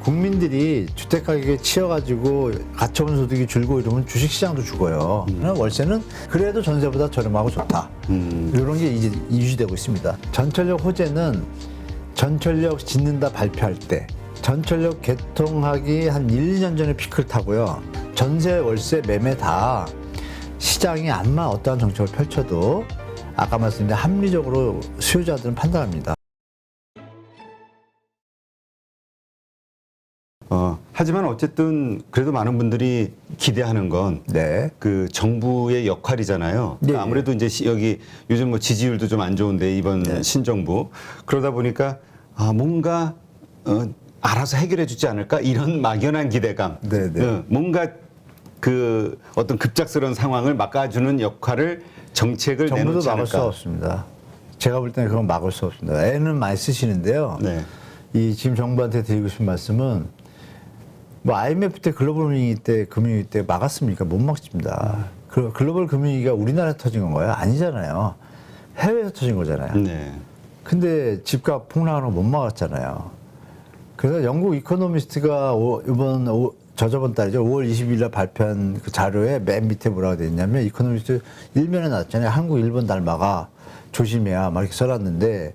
국민들이 주택 가격에 치여가지고 가처분 소득이 줄고 이러면 주식시장도 죽어요. 그러나 월세는 그래도 전세보다 저렴하고 좋다. 이런 게 이제 유지되고 있습니다. 전철역 호재는 전철역 짓는다 발표할 때 전철역 개통하기 한 1, 2년 전에 피크를 타고요. 전세, 월세, 매매 다 시장이 암만 어떠한 정책을 펼쳐도 아까 말씀드린 합리적으로 수요자들은 판단합니다. 하지만 어쨌든 그래도 많은 분들이 기대하는 건 네. 그 정부의 역할이잖아요. 네, 그러니까 아무래도 이제 여기 요즘 뭐 지지율도 좀 안 좋은데 이번 네. 신정부 그러다 보니까 뭔가 알아서 해결해 주지 않을까 이런 막연한 기대감. 네, 네. 뭔가 그 어떤 급작스러운 상황을 막아주는 역할을 정책을 정부도 내놓지 막을 수 않을까. 없습니다. 제가 볼 때는 그건 막을 수 없습니다. 애는 많이 쓰시는데요. 네. 이 지금 정부한테 드리고 싶은 말씀은 뭐 IMF 때 글로벌 금융위기 때 막았습니까? 못 막습니다. 글로벌 금융위기가 우리나라에 터진 건가요? 아니잖아요. 해외에서 터진 거잖아요. 네. 근데 집값 폭락하는 거 못 막았잖아요. 그래서 영국 이코노미스트가 저저번 달이죠. 5월 20일 날 발표한 그 자료에 맨 밑에 뭐라고 돼 있냐면 이코노미스트 일면에 나왔잖아요. 한국, 일본 닮아가 조심해야 막 이렇게 써놨는데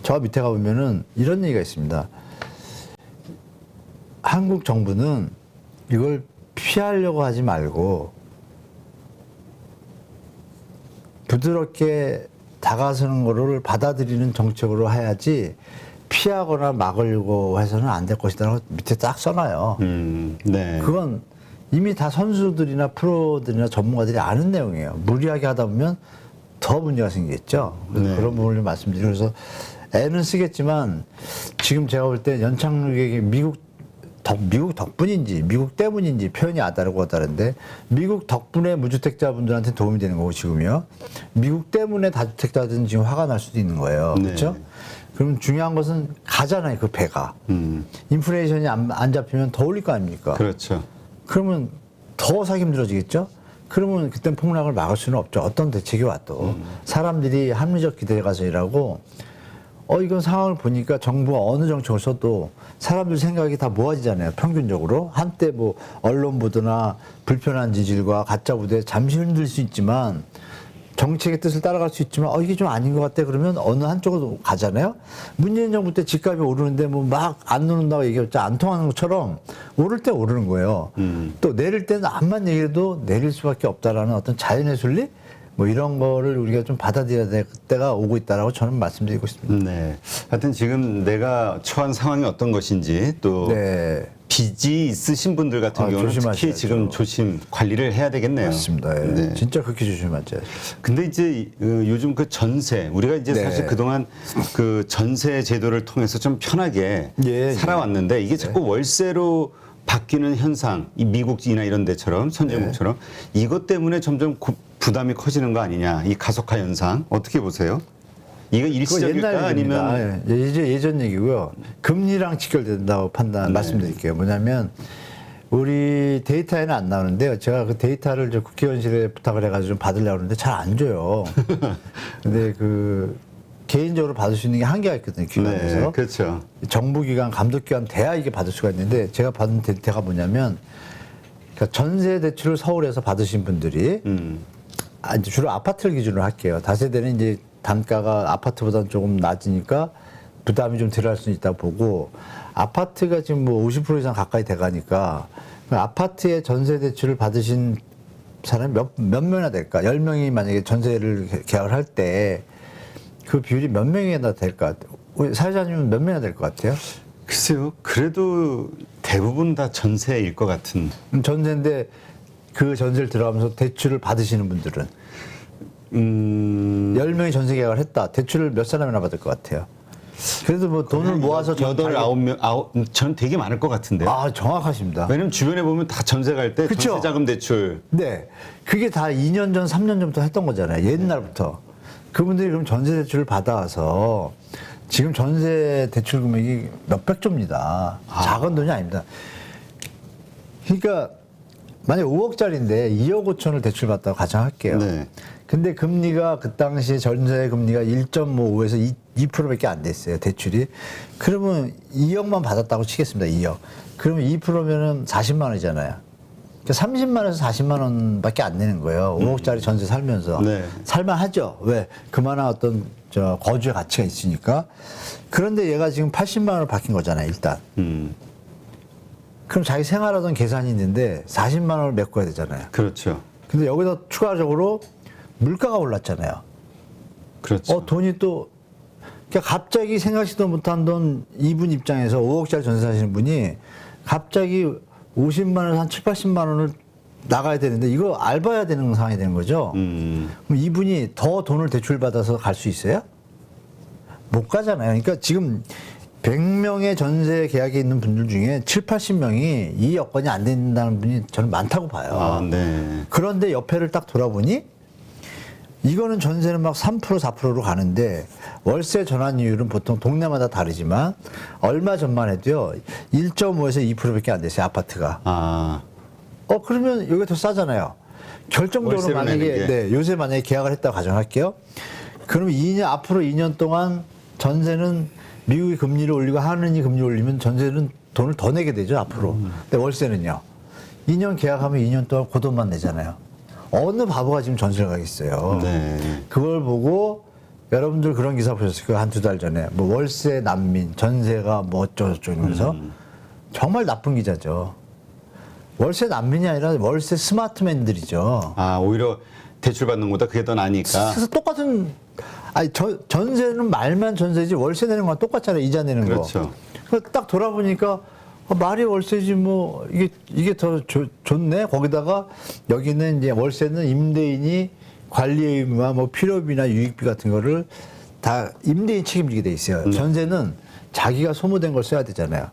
저 밑에 가보면은 이런 얘기가 있습니다. 한국 정부는 이걸 피하려고 하지 말고 부드럽게 다가서는 거를 받아들이는 정책으로 해야지 피하거나 막으려고 해서는 안 될 것이다라고 밑에 딱 써놔요. 네. 그건 이미 다 선수들이나 프로들이나 전문가들이 아는 내용이에요. 무리하게 하다 보면 더 문제가 생기겠죠. 그래서 네. 그런 부분을 말씀드리고 그래서 애는 쓰겠지만 지금 제가 볼 때 연착륙에게 미국 덕분인지 미국 때문인지 표현이 아다르고 다른데 미국 덕분에 무주택자분들한테 도움이 되는 거고 지금요. 미국 때문에 다주택자들은 지금 화가 날 수도 있는 거예요. 네. 그렇죠? 그럼 중요한 것은 가잖아요. 그 배가. 인플레이션이 안 잡히면 더 올릴 거 아닙니까? 그렇죠. 그러면 더 사기 힘들어지겠죠? 그러면 그땐 폭락을 막을 수는 없죠. 어떤 대책이 와도. 사람들이 합리적 기대에 가서 일하고 이건 상황을 보니까 정부가 어느 정책을 써도 사람들 생각이 다 모아지잖아요. 평균적으로. 한때 뭐 언론 보도나 불편한 지질과 가짜 부대에 잠시 흔들 수 있지만 정책의 뜻을 따라갈 수 있지만 이게 좀 아닌 것 같아 그러면 어느 한쪽으로 가잖아요. 문재인 정부 때 집값이 오르는데 뭐 막 안 오른다고 얘기했죠. 안 통하는 것처럼 오를 때 오르는 거예요. 또 내릴 때는 암만 얘기해도 내릴 수밖에 없다라는 어떤 자연의 순리 뭐 이런 거를 우리가 좀 받아들여야 될 때가 오고 있다라고 저는 말씀드리고 있습니다. 네. 하여튼 지금 내가 처한 상황이 어떤 것인지 또 네. 빚이 있으신 분들 같은 경우는 특히 조심하셔야죠. 지금 조심 관리를 해야 되겠네요. 맞습니다. 예. 네. 진짜 그렇게 조심하죠. 근데 이제 요즘 그 전세 우리가 이제 네. 사실 그동안 그 전세 제도를 통해서 좀 편하게 예, 살아왔는데 이게 자꾸 월세로 바뀌는 현상, 이 미국이나 이런 데처럼 선진국처럼 이것 때문에 점점 부담이 커지는 거 아니냐, 이 가속화 현상 어떻게 보세요? 이거 그거 일시적일까 옛날 얘기입니다. 아니면 예전 얘기고요. 금리랑 직결된다고 말씀드릴게요. 뭐냐면 우리 데이터에는 안 나오는데요. 제가 그 데이터를 저 국회의원실에 부탁을 해가지고 좀 받으려고 하는데 잘 안 줘요. 근데 그 개인적으로 받을 수 있는 게 한계가 있거든요. 기관에서. 네, 그렇죠. 정부기관, 감독기관 돼야 이게 받을 수가 있는데 제가 받은 데이터가 뭐냐면 그러니까 전세 대출을 서울에서 받으신 분들이 이제 주로 아파트를 기준으로 할게요. 다세대는 이제 단가가 아파트보다는 조금 낮으니까 부담이 좀 덜할 수 있다고 보고 아파트가 지금 뭐 50% 이상 가까이 돼가니까 아파트에 전세 대출을 받으신 사람이 몇 명이나 될까? 10명이 만약에 전세를 계약을 할 때 그 비율이 몇 명이나 될까? 우리 사회자님은 몇 명이나 될 것 같아요? 글쎄요. 그래도 대부분 다 전세일 것 같은. 전세인데 그 전세를 들어가면서 대출을 받으시는 분들은 10명이 전세 계약을 했다. 대출을 몇 사람이나 받을 것 같아요? 그래도 뭐 돈을 모아서 8, 9명, 전 되게 많을 것 같은데요. 정확하십니다. 왜냐면 주변에 보면 다 전세 갈 때 그쵸? 전세자금 대출. 네. 그게 다 2년 전, 3년 전부터 했던 거잖아요. 옛날부터. 그분들이 그럼 전세 대출을 받아와서 지금 전세 대출 금액이 몇백 조입니다. 작은 돈이 아닙니다. 그러니까 만약 5억짜리인데 2억 5천을 대출 받다고 가정할게요. 네. 근데 금리가 그 당시 전세 금리가 1.55에서 2%밖에 안 됐어요. 대출이. 그러면 2억만 받았다고 치겠습니다. 2억. 그러면 2%면은 40만 원이잖아요. 그러니까 30만 원에서 40만 원밖에 안 내는 거예요. 5억짜리 전세 살면서. 네. 살만하죠. 왜? 그만한 어떤 거주의 가치가 있으니까. 그런데 얘가 지금 80만 원을 받긴 거잖아요. 일단. 그럼 자기 생활하던 계산이 있는데 40만 원을 메꿔야 되잖아요. 그렇죠. 근데 여기다 추가적으로 물가가 올랐잖아요. 그렇죠. 돈이 또, 그러니까 갑자기 생각지도 못한 돈, 이분 입장에서 5억짜리 전세 사시는 분이 갑자기 50만 원에서 한 7, 80만 원을 나가야 되는데 이거 알바해야 되는 상황이 되는 거죠. 그럼 이분이 더 돈을 대출받아서 갈 수 있어요? 못 가잖아요. 그러니까 지금 100명의 전세 계약에 있는 분들 중에 7, 80명이 이 여건이 안 된다는 분이 저는 많다고 봐요. 아, 네. 그런데 옆에를 딱 돌아보니 이거는 전세는 막 3%, 4%로 가는데 월세 전환율은 보통 동네마다 다르지만 얼마 전만 해도요 1.5에서 2%밖에 안 됐어요 아파트가. 아, 그러면 여기가 더 싸잖아요. 결정적으로 월세로 만약에 내는 게. 요새 만약에 계약을 했다고 가정할게요. 그러면 앞으로 2년 동안 전세는 미국이 금리를 올리고 하느니 금리 올리면 전세는 돈을 더 내게 되죠 앞으로. 근데 월세는요 2년 계약하면 2년 동안 그 돈만 내잖아요. 어느 바보가 지금 전세를 가겠어요. 네. 그걸 보고 여러분들 그런 기사 보셨을 거예요. 한두 달 전에. 뭐 월세 난민, 전세가 뭐 어쩌고저쩌고 이러면서 정말 나쁜 기자죠. 월세 난민이 아니라 월세 스마트맨들이죠. 아, 오히려 대출 받는 것보다 그게 더 나니까. 그래서 똑같은, 아니, 전세는 말만 전세지 월세 내는 건 똑같잖아요. 이자 내는 그렇죠. 거. 그래서 딱 돌아보니까 말이 월세지 뭐 이게 더 좋네. 거기다가 여기는 이제 월세는 임대인이 관리 의무와 뭐 필요비나 유익비 같은 거를 다 임대인 책임지게 돼 있어요. 전세는 자기가 소모된 걸 써야 되잖아요.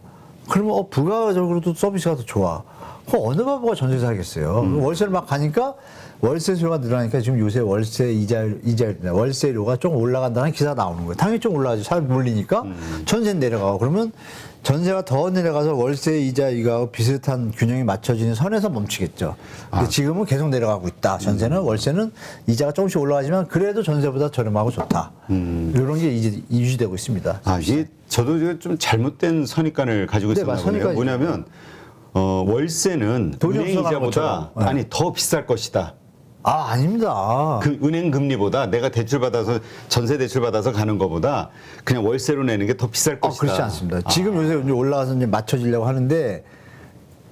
그러면 부가적으로도 서비스가 더 좋아. 그럼 어느 바보가 전세 사겠어요. 월세를 막 가니까 월세 수요가 늘어나니까 지금 요새 월세 월세료가 좀 올라간다는 기사가 나오는 거예요. 당연히 좀 올라가죠. 사람이 몰리니까 전세는 내려가고 그러면 전세가 더 내려가서 월세 이자가 비슷한 균형이 맞춰지는 선에서 멈추겠죠. 근데 지금은 계속 내려가고 있다. 전세는 월세는 이자가 조금씩 올라가지만 그래도 전세보다 저렴하고 좋다. 이런 게 이제 유지되고 있습니다. 아, 이게 저도 이게 좀 잘못된 선입관을 가지고 네, 있었나 보네요. 선입관이죠. 뭐냐면 월세는 돈이 은행 없어가는 이자보다 것처럼. 네. 아니 더 비쌀 것이다. 아닙니다. 그 은행 금리보다 내가 대출 받아서 전세 대출 받아서 가는 것보다 그냥 월세로 내는 게 더 비쌀 것이다. 그렇지 않습니다. 지금 요새 이제 올라가서 이제 맞춰지려고 하는데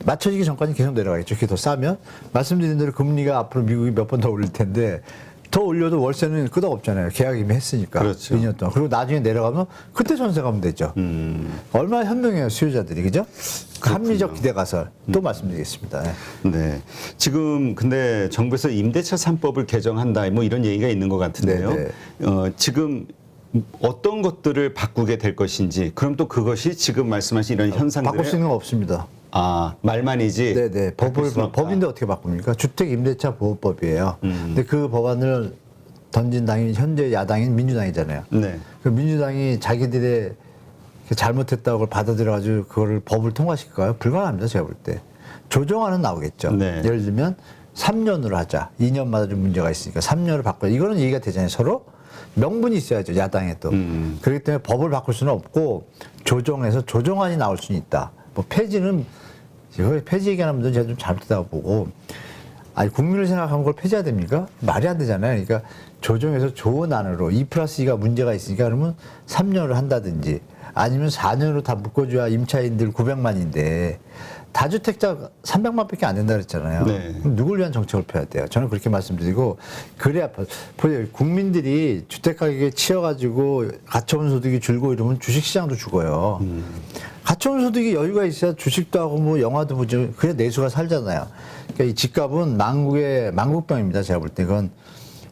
맞춰지기 전까지 계속 내려가겠죠. 그게 더 싸면 말씀드린 대로 금리가 앞으로 미국이 몇 번 더 올릴 텐데 더 올려도 월세는 끄덕없잖아요. 계약 이미 했으니까. 그렇죠. 2년 동안. 그리고 나중에 내려가면 그때 전세 가면 되죠. 얼마나 현명해요 수요자들이 그죠? 합리적 기대 가설 또 말씀드리겠습니다. 네. 네. 지금 근데 정부에서 임대차 3법을 개정한다 뭐 이런 얘기가 있는 것 같은데요. 네, 지금 어떤 것들을 바꾸게 될 것인지 그럼 또 그것이 지금 말씀하신 이런 현상들을 바꿀 수 있는 건 없습니다. 말만이지. 네네. 바꿀 수는 없다. 법인데 어떻게 바꿉니까? 주택임대차 보호법이에요. 근데 그 법안을 던진 당이 현재 야당인 민주당이잖아요. 네. 그 민주당이 자기들의 잘못했다고 그걸 받아들여가지고 그거를 법을 통과시킬까요? 불가능합니다. 제가 볼 때. 조정안은 나오겠죠. 네. 예를 들면 3년으로 하자. 2년마다 좀 문제가 있으니까 3년을 바꿔. 이거는 얘기가 되잖아요. 서로. 명분이 있어야죠. 야당에 또. 그렇기 때문에 법을 바꿀 수는 없고 조정해서 조정안이 나올 수는 있다. 뭐 폐지는 이거 폐지 얘기하는 분들은 제가 좀 잘못했다고 보고 아니 국민을 생각하면 그걸 폐지해야 됩니까? 말이 안 되잖아요. 그러니까 조정해서 좋은 안으로 2+2가 문제가 있으니까 그러면 3년을 한다든지 아니면 4년으로 다 묶어줘야 임차인들 900만인데 다주택자 300만밖에 안 된다 그랬잖아요. 네. 그럼 누굴 위한 정책을 펴야 돼요? 저는 그렇게 말씀드리고 그래야 보세요. 국민들이 주택 가격에 치여가지고 가처분 소득이 줄고 이러면 주식시장도 죽어요. 가처분 소득이 여유가 있어야 주식도 하고 뭐 영화도 보죠. 그래야 내수가 살잖아요. 그러니까 이 집값은 망국병입니다. 제가 볼 때 그건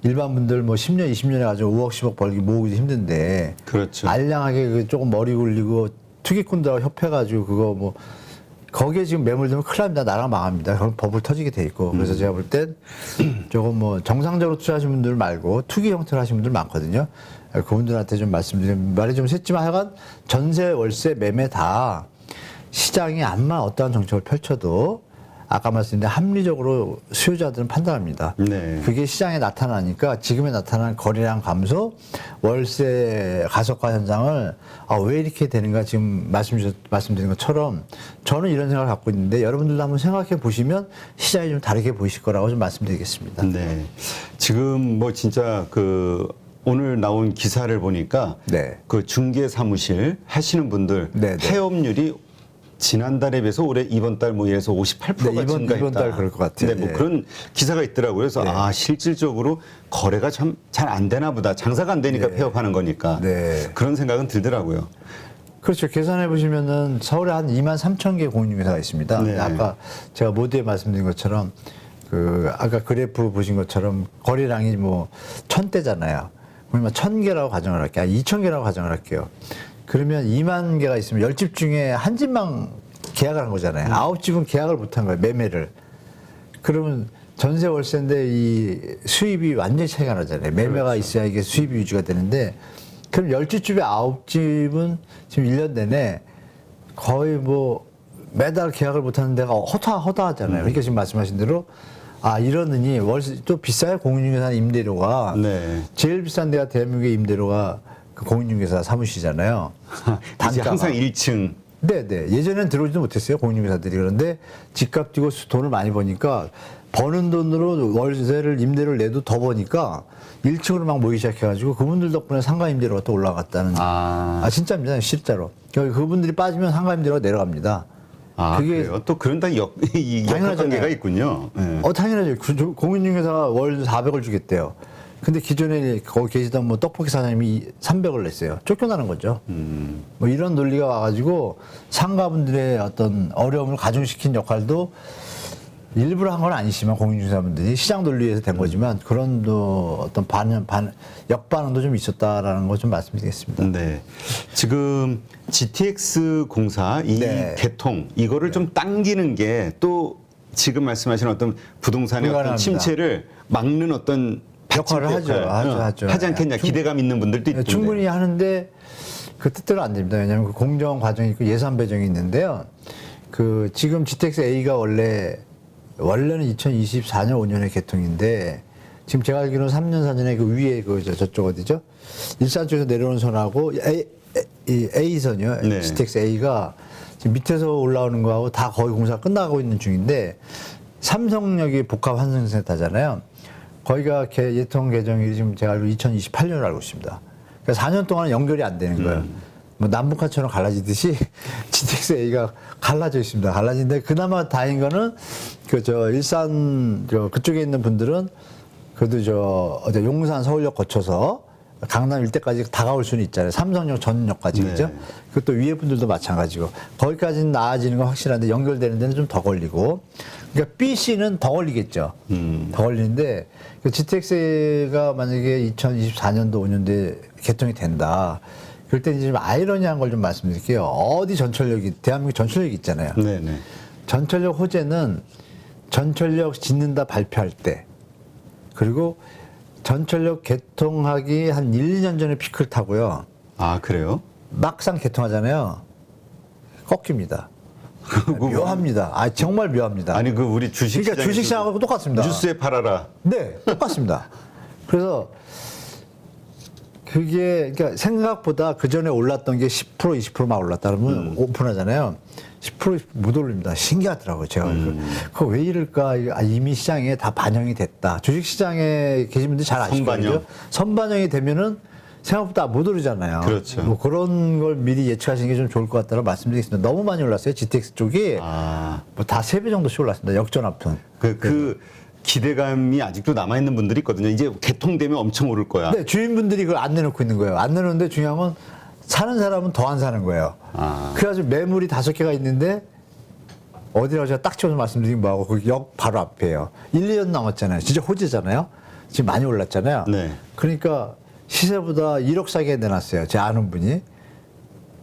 일반 분들 뭐 10년, 20년에 가지고 5억, 10억 벌기 모으기도 힘든데 그렇죠. 알량하게 그 조금 머리 굴리고 투기꾼들하고 협해가지고 그거 뭐 거기에 지금 매몰되면 큰일 납니다. 나라가 망합니다. 그럼 법을 터지게 돼 있고. 그래서 제가 볼 땐 조금 뭐 정상적으로 투자하신 분들 말고 투기 형태로 하신 분들 많거든요. 그분들한테 좀 말씀드리면 말이 좀 샜지만 하여간 전세, 월세, 매매 다 시장이 암만 어떠한 정책을 펼쳐도 아까 말씀드린 합리적으로 수요자들은 판단합니다. 네. 그게 시장에 나타나니까 지금에 나타난 거래량 감소, 월세 가속화 현상을 왜 이렇게 되는가 지금 말씀드린 것처럼 저는 이런 생각을 갖고 있는데 여러분들도 한번 생각해 보시면 시장이 좀 다르게 보이실 거라고 좀 말씀드리겠습니다. 네. 지금 뭐 진짜 그 오늘 나온 기사를 보니까 네. 그 중개 사무실 하시는 분들 네, 네. 폐업률이 지난달에 비해서 올해 이번 달 뭐 예에서 58%가 네, 증가했다. 이번 달 그럴 것 같아요. 네, 뭐 예. 그런 기사가 있더라고요. 그래서 네. 실질적으로 거래가 참 잘 안 되나 보다. 장사가 안 되니까 네. 폐업하는 거니까. 네. 그런 생각은 들더라고요. 그렇죠. 계산해 보시면은 서울에 한 2만 3천 개 공인중개사가 있습니다. 네. 아까 제가 모두에 말씀드린 것처럼 그 아까 그래프 보신 것처럼 거래량이 뭐 1,000대잖아요. 그러면 1,000개라고 가정을 할게요. 2,000개라고 가정을 할게요. 그러면 2만 개가 있으면 10집 중에 한 집만 계약을 한 거잖아요. 9집은 계약을 못 한 거예요. 매매를. 그러면 전세 월세인데 이 수입이 완전히 차이가 나잖아요. 매매가 그렇죠. 있어야 이게 수입이 유지가 되는데 그럼 10집 중에 9집은 지금 1년 내내 거의 뭐 매달 계약을 못 하는 데가 허다하잖아요. 그러니까 지금 말씀하신 대로 이러느니 월세 또 비싸요. 공인중개사 임대료가. 네. 제일 비싼 데가 대한민국의 임대료가 그 공인중개사 사무실이잖아요. 이제 단가가. 항상 1층. 네네. 예전엔 들어오지도 못했어요. 공인중개사들이. 그런데 집값 뛰고 돈을 많이 버니까 버는 돈으로 월세를 임대료를 내도 더 버니까 1층으로 막 모이기 시작해가지고 그분들 덕분에 상가 임대료가 또 올라갔다는. 진짜입니다. 실제로. 그분들이 빠지면 상가 임대료가 내려갑니다. 그래요? 또 그런 다 역학관계가 있군요. 네. 당연하죠. 공인중개사가 월 400을 주겠대요. 근데 기존에 거기 계시던 뭐 떡볶이 사장님이 300을 냈어요. 쫓겨나는 거죠. 뭐 이런 논리가 와가지고 상가분들의 어떤 어려움을 가중시킨 역할도 일부러 한 건 아니지만 공인중개사분들이 시장 논리에서 된 거지만 그런 또 어떤 역반응도 좀 있었다라는 거 좀 말씀드리겠습니다. 네. 지금 GTX 공사 이 네. 개통 이거를 좀 당기는 게 또 지금 말씀하신 어떤 부동산의 어떤 불가능합니다. 침체를 막는 어떤 역할을 하죠. 하지 않겠냐 기대감 있는 분들도 있던데. 충분히 하는데 그 뜻대로 안 됩니다. 왜냐하면 그 공정 과정이 있고 예산 배정이 있는데요. 그 지금 GTX A가 원래는 2024년 5년에 개통인데 지금 제가 알기로는 3년 4년에 그 위에 저쪽 어디죠? 일산 쪽에서 내려오는 선하고 A선이요. 네. GTX A가 지금 밑에서 올라오는 거하고 다 거의 공사가 끝나고 있는 중인데 삼성역이 복합 환승센터잖아요. 거기가 예통 개정일이 지금 제가 알고 2028년으로 알고 있습니다. 그러니까 4년 동안 연결이 안 되는 거예요. 뭐 남북한처럼 갈라지듯이 GTX A가 갈라져 있습니다. 갈라지는데 그나마 다행인 거는 일산 그쪽에 있는 분들은 그래도 용산 서울역 거쳐서 강남 일대까지 다가올 수는 있잖아요. 삼성역 전역까지 그죠? 네. 그것도 위에 분들도 마찬가지고 거기까지는 나아지는 건 확실한데 연결되는 데는 좀 더 걸리고 그러니까 B, C는 더 걸리겠죠. 더 걸리는데 GTX가 만약에 2024년도 5년도에 개통이 된다. 그럴 때 이제 좀 아이러니한 걸 좀 말씀드릴게요. 어디 대한민국 전철역이 있잖아요. 네네. 전철역 호재는 전철역 짓는다 발표할 때 그리고 전철역 개통하기 한 1, 2년 전에 피크를 타고요. 그래요? 막상 개통하잖아요. 꺾입니다. 묘합니다. 정말 묘합니다. 아니 우리 주식시장 그러니까 주식시장하고 똑같습니다. 뉴스에 팔아라. 네, 똑같습니다. 그래서 그게 그러니까 생각보다 그 전에 올랐던 게 10% 20%막 올랐다 그러면 오픈하잖아요. 10% 못 올립니다. 신기하더라고요. 제가 그거 왜 이럴까? 이미 시장에 다 반영이 됐다. 주식시장에 계신 분들 잘 아시죠? 선반영. 선반영이 되면은 생각보다 못 오르잖아요. 그렇죠. 뭐 그런 걸 미리 예측하시는 게 좀 좋을 것 같다고 말씀드리겠습니다. 너무 많이 올랐어요. GTX 쪽이 뭐 다 3배 정도씩 올랐습니다. 역전합편. 그 기대감이 아직도 남아 있는 분들이 있거든요. 이제 개통되면 엄청 오를 거야. 네, 주인분들이 그걸 안 내놓고 있는 거예요. 안 내놓는데 중요한 건 사는 사람은 더 안 사는 거예요. 그래가지고 매물이 5개가 있는데 어디라고 제가 딱 집어서 말씀드린 뭐하고 그 역 바로 앞이에요. 1, 2년 남았잖아요. 진짜 호재잖아요. 지금 많이 올랐잖아요. 네. 그러니까 시세보다 1억 싸게 내놨어요. 제 아는 분이.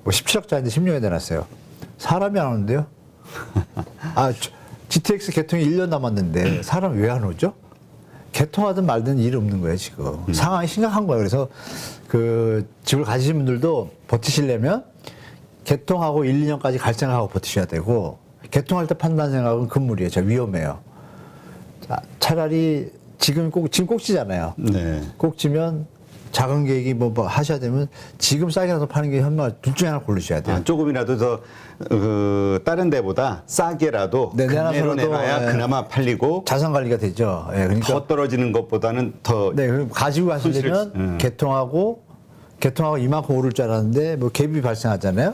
뭐 17억짜리인데 16에 내놨어요. 사람이 안 오는데요? GTX 개통이 1년 남았는데 사람 왜 안 오죠? 개통하든 말든 일 없는 거예요, 지금. 상황이 심각한 거예요. 그래서 그 집을 가지신 분들도 버티시려면 개통하고 1, 2년까지 갈 생각하고 버티셔야 되고 개통할 때 판단 생각은 금물이에요. 저 위험해요. 자, 차라리 지금 꼭지잖아요. 네. 꼭지면 작은 계획이 뭐 하셔야 되면 지금 싸게라도 파는 게 현명한 둘 중에 하나 고르셔야 돼요. 조금이라도 더 다른 데보다 싸게라도 네, 금매로 내놔야 네. 그나마 팔리고 자산 관리가 되죠. 예, 그러니까 더 떨어지는 것보다는 더 네, 그럼 가지고 가시려면 개통하고 이만큼 오를 줄 알았는데 뭐 갭이 발생하잖아요.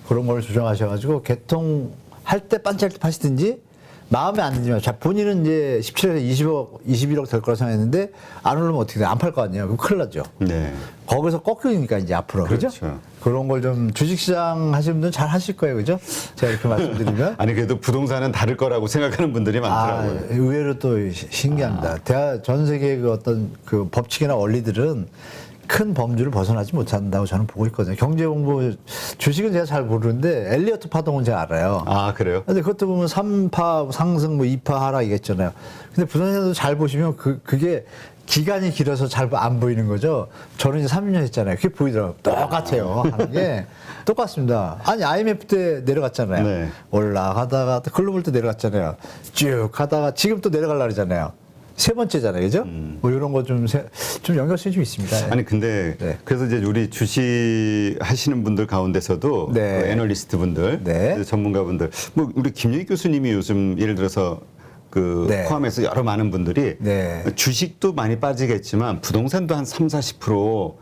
그런 걸 조정하셔가지고 개통할 때 반짝이 파시든지 마음에 안 들지만 자 본인은 이제 17에서 21억 될 거라 생각했는데 안 오르면 어떻게 돼? 안 팔 거 아니에요. 그럼 큰일 나죠. 네. 거기서 꺾이니까 이제 앞으로 그죠? 그렇죠. 그런 걸 좀 주식시장 하시는 분들은 잘 하실 거예요, 그죠? 제가 이렇게 말씀드리면. 아니 그래도 부동산은 다를 거라고 생각하는 분들이 많더라고요. 의외로 또 신기합니다. 전 세계 그 어떤 그 법칙이나 원리들은 큰 범주를 벗어나지 못한다고 저는 보고 있거든요. 경제 공부 주식은 제가 잘 모르는데 엘리어트 파동은 제가 알아요. 아 그래요? 근데 그것도 보면 3파 상승 뭐 2파 하락이겠잖아요. 근데 부동산도 잘 보시면 그게 기간이 길어서 잘 안 보이는 거죠. 저는 이제 3년 했잖아요. 그게 보이더라고요. 똑같아요. 하는 게 똑같습니다. 아니 IMF 때 내려갔잖아요. 네. 올라가다가 글로벌 때 내려갔잖아요. 쭉 가다가 지금 또 내려가려고 그러잖아요. 세 번째잖아요, 그죠? 뭐 이런 거 좀 연결성이 좀 있습니다. 아니 근데 네. 그래서 이제 우리 주식 하시는 분들 가운데서도 네. 그 애널리스트 분들, 네. 전문가분들, 뭐 우리 김영희 교수님이 요즘 예를 들어서 그 네. 포함해서 여러 많은 분들이 네. 주식도 많이 빠지겠지만 부동산도 한 30-40%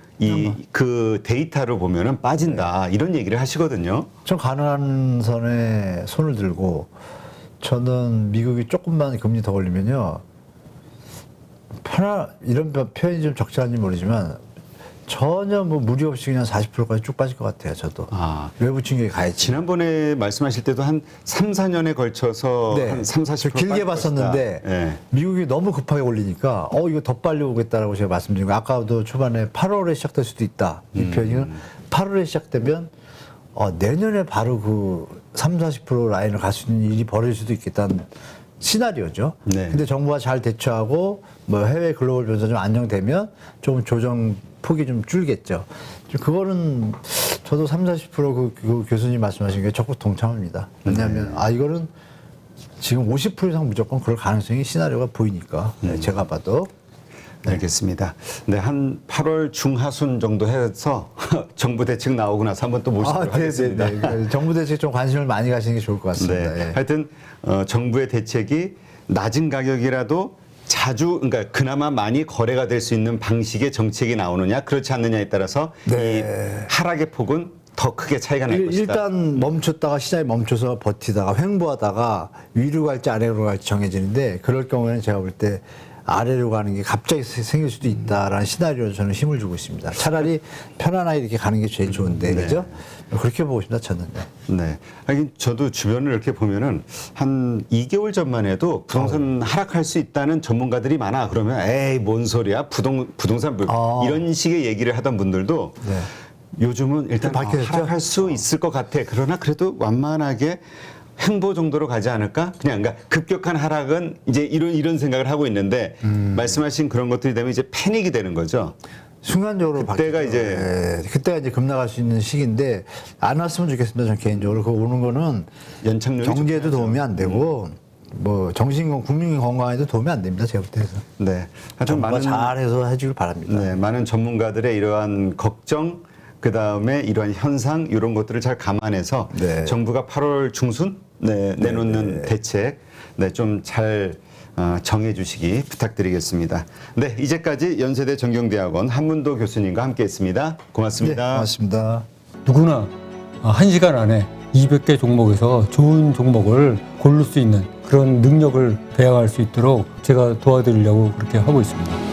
그 데이터를 보면은 빠진다 이런 얘기를 하시거든요. 좀 가능한 선에 손을 들고 저는 미국이 조금만 금리 더 올리면요. 이런 표현이 좀 적절한지 모르지만 전혀 뭐 무리 없이 그냥 40%까지 쭉 빠질 것 같아요. 저도. 외부 충격이 가야지. 지난번에 말씀하실 때도 한 3-4년에 걸쳐서 네. 한 30-40% 길게 봤었는데 네. 미국이 너무 급하게 올리니까 이거 더 빨리 오겠다라고 제가 말씀드린 거 아까도 초반에 8월에 시작될 수도 있다. 이 표현이 8월에 시작되면 내년에 바로 그 30-40% 라인을 갈 수 있는 일이 벌어질 수도 있겠다는 시나리오죠. 네. 근데 정부가 잘 대처하고 뭐 해외 글로벌 변수 좀 안정되면 좀 조정 폭이 좀 줄겠죠. 그거는 저도 30-40% 그 교수님 말씀하신 게 적극 동참합니다. 왜냐하면 이거는 지금 50% 이상 무조건 그럴 가능성이 시나리오가 보이니까 제가 봐도. 알겠습니다. 네, 한 8월 중하순 정도 해서 정부 대책 나오고 나서 한번 또 모시도록 하겠습니다. 네. 정부 대책 좀 관심을 많이 가시는 게 좋을 것 같습니다. 네. 예. 하여튼 정부의 대책이 낮은 가격이라도 자주 그러니까 그나마 많이 거래가 될 수 있는 방식의 정책이 나오느냐 그렇지 않느냐에 따라서 네. 이 하락의 폭은 더 크게 차이가 날 것이다. 일단 멈췄다가 시장에 멈춰서 버티다가 횡보하다가 위로 갈지 아래로 갈지 정해지는데 그럴 경우에는 제가 볼 때 아래로 가는 게 갑자기 생길 수도 있다라는 시나리오에 저는 힘을 주고 있습니다. 차라리 편안하게 이렇게 가는 게 제일 좋은데, 그죠? 그렇게 보고 있습니다, 저는. 네. 하긴 저도 주변을 이렇게 보면은 한 2개월 전만 해도 부동산 하락할 수 있다는 전문가들이 많아. 그러면 에이, 뭔 소리야? 부동산 이런 식의 얘기를 하던 분들도 네. 요즘은 일단 바뀌었죠? 하락할 수 있을 것 같아. 그러나 그래도 완만하게 횡보 정도로 가지 않을까? 그러니까 급격한 하락은 이제 이런 생각을 하고 있는데 말씀하신 그런 것들이 되면 이제 패닉이 되는 거죠. 순간적으로 그때가 바뀌죠. 그때가 이제 급나갈 수 있는 시기인데 안 왔으면 좋겠습니다. 저는 개인적으로. 그거 오는 거는 연착륙이 경제에도 도움이 안 되고 뭐 국민 건강에도 도움이 안 됩니다. 제가 볼 때에서. 네. 하여튼 정부가 잘해서 해주길 바랍니다. 네, 많은 전문가들의 이러한 걱정, 그 다음에 이러한 현상 이런 것들을 잘 감안해서 네. 정부가 8월 중순 내놓는 대책 좀 잘 정해주시기 부탁드리겠습니다. 네, 이제까지 연세대 정경대학원 한문도 교수님과 함께했습니다. 고맙습니다. 네, 고맙습니다. 누구나 1시간 안에 200개 종목에서 좋은 종목을 고를 수 있는 그런 능력을 배양할 수 있도록 제가 도와드리려고 그렇게 하고 있습니다.